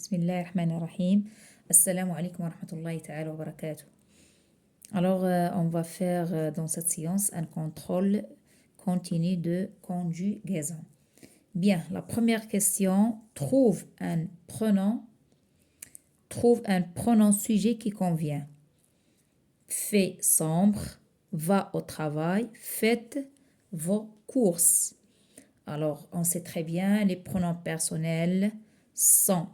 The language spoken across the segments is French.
Bismillahirrahmanirrahim. Assalamu alaikum wa rahmatullahi ta'ala wa barakatuh. Alors, on va faire dans cette séance un contrôle continu de conjugaison. Bien, la première question, trouve un pronom sujet qui convient. Fait sombre, va au travail, faites vos courses. Alors, on sait très bien, les pronoms personnels sont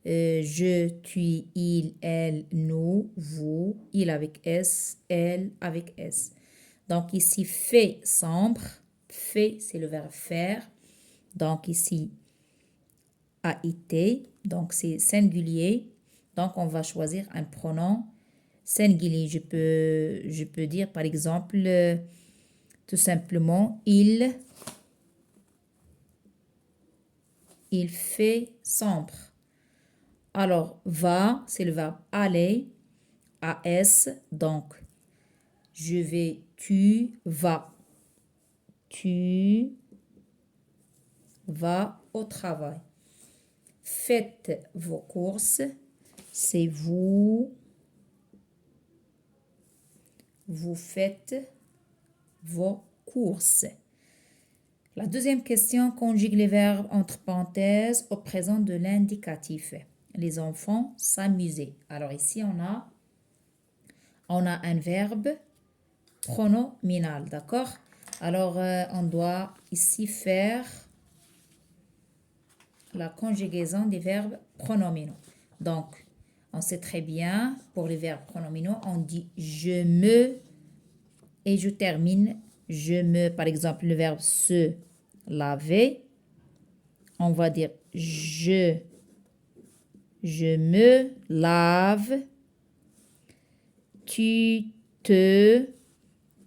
je, tu, il, elle, nous, vous, il avec S, elle avec S. Donc ici, fait sombre, fait c'est le verbe faire. Donc ici, a été, donc c'est singulier. Donc on va choisir un pronom singulier. Je peux dire par exemple, tout simplement, il fait sombre. Alors, va, c'est le verbe aller, AS, donc je vais, tu vas. Tu vas au travail. Faites vos courses, c'est vous. Vous faites vos courses. La deuxième question conjugue les verbes entre parenthèses au présent de l'indicatif. Les enfants s'amusaient. Alors ici, on a un verbe pronominal, d'accord? Alors, on doit ici faire la conjugaison des verbes pronominaux. Donc, on sait très bien, pour les verbes pronominaux, on dit je me et je termine je me. Par exemple, le verbe se laver, on va dire je me lave, tu te,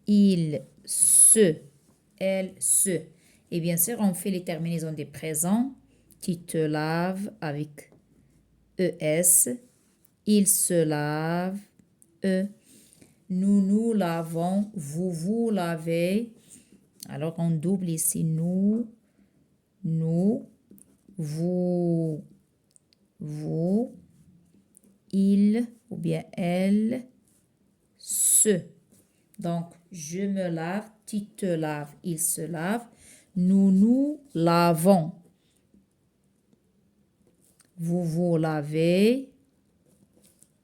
il se, elle se. Et bien sûr, on fait les terminaisons des présents. Tu te laves avec ES, il se lave, E. Nous nous lavons, vous vous lavez. Alors on double ici nous, vous, il ou bien elle, se. Donc je me lave, tu te laves, il se lave, nous nous lavons. Vous vous lavez,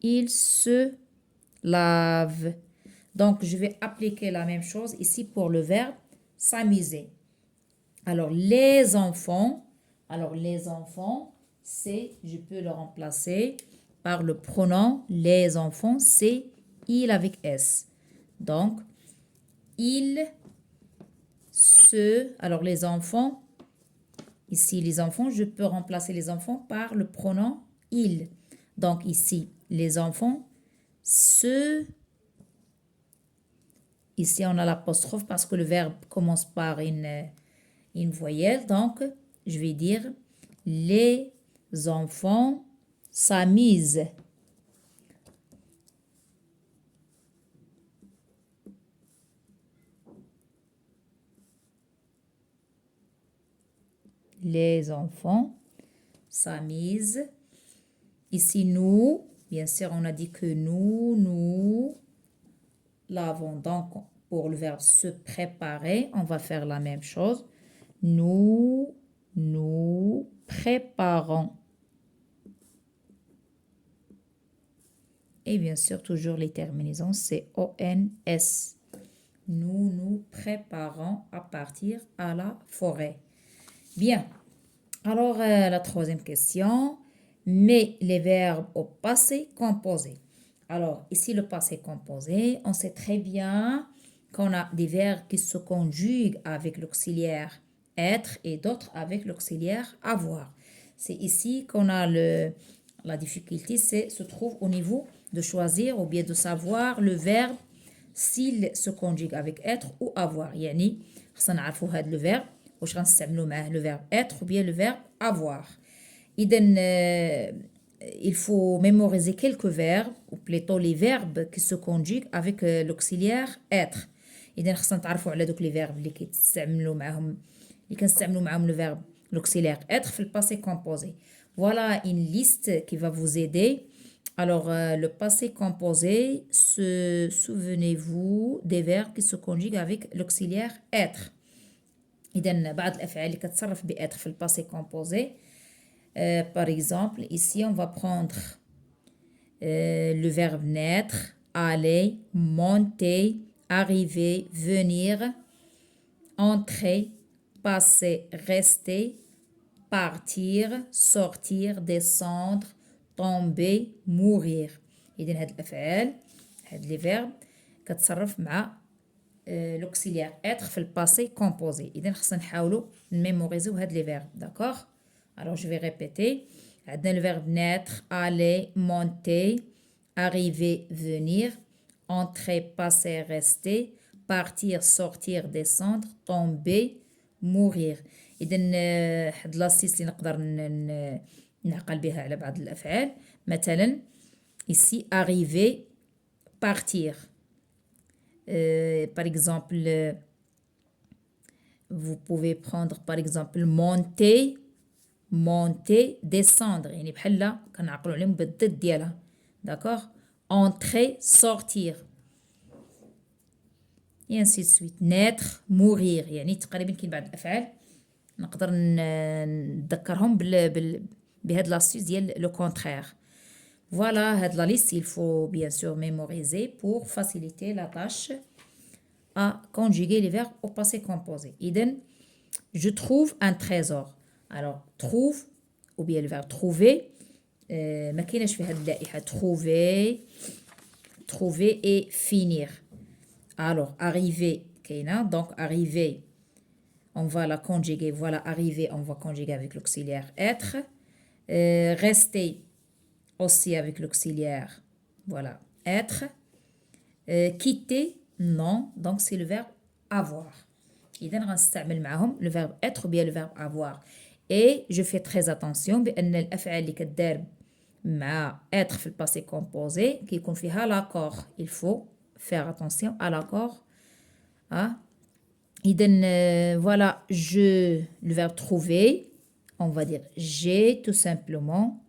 il se lave. Donc, je vais appliquer la même chose ici pour le verbe s'amuser. Alors, les enfants, c'est, je peux le remplacer par le pronom les enfants, c'est il avec S. Donc, il se, alors les enfants, ici les enfants, je peux remplacer les enfants par le pronom il. Donc ici, les enfants se. Ici, on a l'apostrophe parce que le verbe commence par une voyelle. Donc, je vais dire les enfants s'amusent. Les enfants s'amusent. Ici, nous, bien sûr, on a dit que nous lavons. Donc, pour le verbe se préparer, on va faire la même chose. Nous préparons. Et bien sûr, toujours les terminaisons, c'est ONS. Nous nous préparons à partir à la forêt. Bien. Alors, la troisième question. Mais les verbes au passé composé. Alors, ici, le passé composé, on sait très bien qu'on a des verbes qui se conjuguent avec l'auxiliaire être et d'autres avec l'auxiliaire avoir. C'est ici qu'on a la difficulté, se trouve au niveau de choisir ou bien de savoir le verbe s'il se conjugue avec être ou avoir. يعني خصنا نعرفوا هذا le verbe واش غنستعملوا معاه le verbe être ou bien le verbe avoir. Il faut mémoriser quelques verbes, ou plutôt les verbes qui se conjuguent avec l'auxiliaire être. خصنا نتعرفوا على دوك les verbes اللي كنستعملوا معاهم le verbe l'auxiliaire être في le passé composé. Voilà une liste qui va vous aider. Alors, le passé composé, souvenez-vous des verbes qui se conjuguent avec l'auxiliaire être. إذن بعض الأفعال اللي كتصرف بêtre في le passé composé. Par exemple, ici, on va prendre le verbe naître, aller, monter, arriver, venir, entrer, passer, rester, partir, sortir, descendre, tomber, mourir. إذن هاد الأفعال هاد les verbes كتصرف مع l'auxiliaire être في le passé composé. إذن خصنا نحاولوا نميموريزيو هاد les verbes. D'accord? Alors je vais répéter. عندنا le verbe naître, aller, monter, arriver, venir, entrer, passer, rester, partir, sortir, descendre, tomber, mourir. إذن حد لاستيس اللي نقدر نعقل بها على بعض الأفعال. مثلا ici arriver, partir. Par exemple, vous pouvez prendre par exemple monter, monter, descendre. يعني بحال كنعقلوا عليهم بالضد ديالها. D'accord? Entrer, sortir. Et ainsi de suite. Naître, mourir. يعني تقريبا كاين بعض الأفعال نقدر نذكرهم بهاد لاستيس ديال لو كونترير. Voilà, la liste, il faut bien sûr mémoriser pour faciliter la tâche à conjuguer les verbes au passé composé. Idem, je trouve un trésor. Alors, trouve, ou bien le verbe trouver, ما كايناش في هاد اللائحة trouver, trouver et finir. Alors, arriver, كاينة, donc arriver, on va la conjuguer, voilà, arriver, on va conjuguer avec l'auxiliaire être. Rester, aussi avec l'auxiliaire, voilà, être. Quitter, non, donc c'est le verbe avoir. إذن غنستعمل معهم le verbe être ou bien le verbe avoir. Et je fais très attention بأن الأفعال اللي كتدار مع être في le passé composé كيكون فيها l'accord. Il faut faire attention à l'accord. إذن voilà, le verbe trouver, on va dire j'ai tout simplement.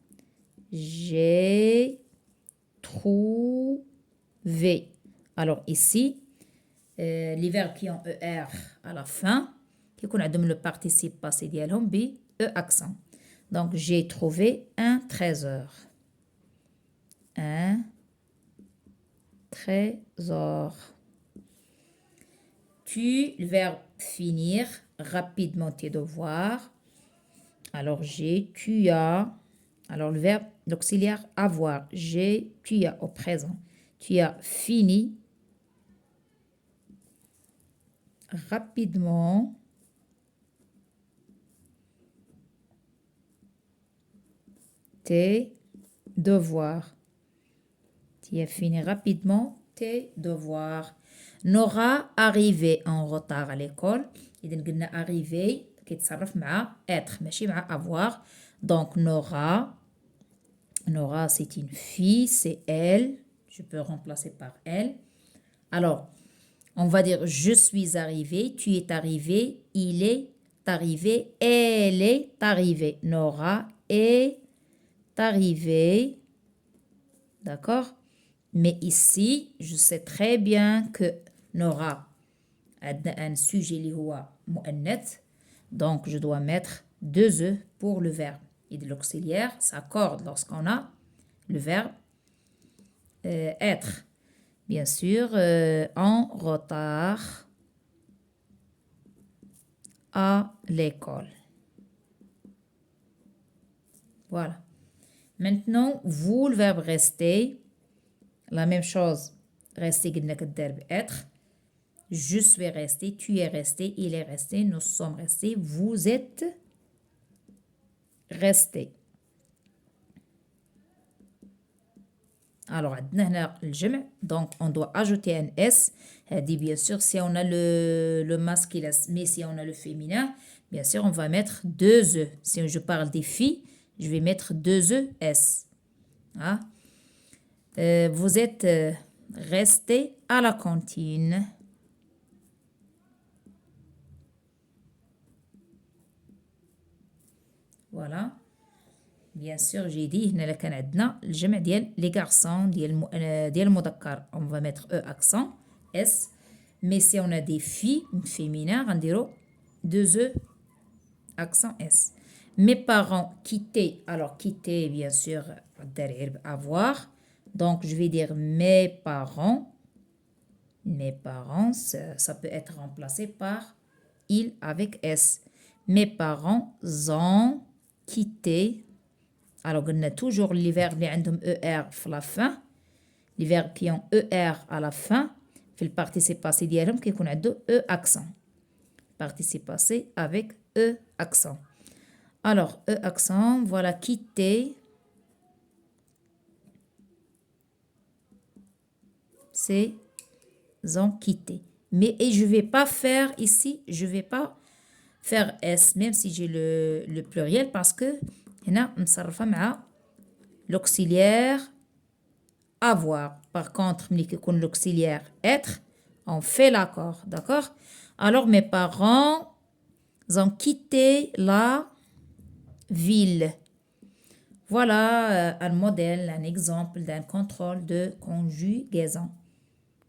J'ai trouvé. Alors ici, les verbes qui ont ER à la fin, qui ont le participe passé dialhom bi E accent. Donc j'ai trouvé un trésor. Un trésor. Tu, le verbe finir, rapidement tes devoirs. Alors j'ai, tu as. Alors, le verbe, l'auxiliaire avoir. J'ai, tu as au présent. Tu as fini rapidement tes devoirs. Tu as fini rapidement tes devoirs. Nora arrivé en retard à l'école. إذن قلنا arrivé كيتصرف مع être ماشي مع avoir. Donc, Nora, c'est une fille, c'est elle. Je peux remplacer par elle. Alors, on va dire je suis arrivé, tu es arrivé, il est arrivé, elle est arrivée. Nora est arrivée. D'accord? Mais ici, je sais très bien que Nora a un sujet qui est مؤنث. Donc, je dois mettre 2 E pour le verbe. Et de l'auxiliaire s'accorde lorsqu'on a le verbe être. Bien sûr, en retard à l'école. Voilà. Maintenant, vous, le verbe rester, la même chose. Rester, être. Je suis resté, tu es resté, il est resté, nous sommes restés, vous êtes resté. Alors, donc on doit ajouter un S. Dit bien sûr, si on a le masculin, mais si on a le féminin, bien sûr, on va mettre 2 E. Si je parle des filles, je vais mettre 2 E, S. Vous êtes resté à la cantine. voilà. Bien sûr, j'ai dit, هنا كان عندنا الجمع ديال les garçons ديال المذكر. On va mettre E accent, S. Mais si on a des filles féminins, on dira 2 E accent S. Mes parents quittaient. Alors, quitter, bien sûr, derrière avoir. Donc, je vais dire mes parents. Mes parents, ça peut être remplacé par il avec S. Mes parents ont quitté. Alors, on a toujours les verbes qui ont ER à la fin. Les verbes qui ont ER à la fin. في الparticipé passé ديالهم كيكون عنده E accent. Participe passé avec E accent. Alors, E accent, voilà, quitter. C'est ont quitté. Mais et je vais pas faire ici, je vais pas faire S, même si j'ai le pluriel, parce que هنا مصرفة مع l'auxiliaire avoir. Par contre, ملي كيكون l'auxiliaire être, on fait l'accord, d'accord? Alors, mes parents ont quitté la ville. Voilà un modèle, un exemple d'un contrôle de conjugaison.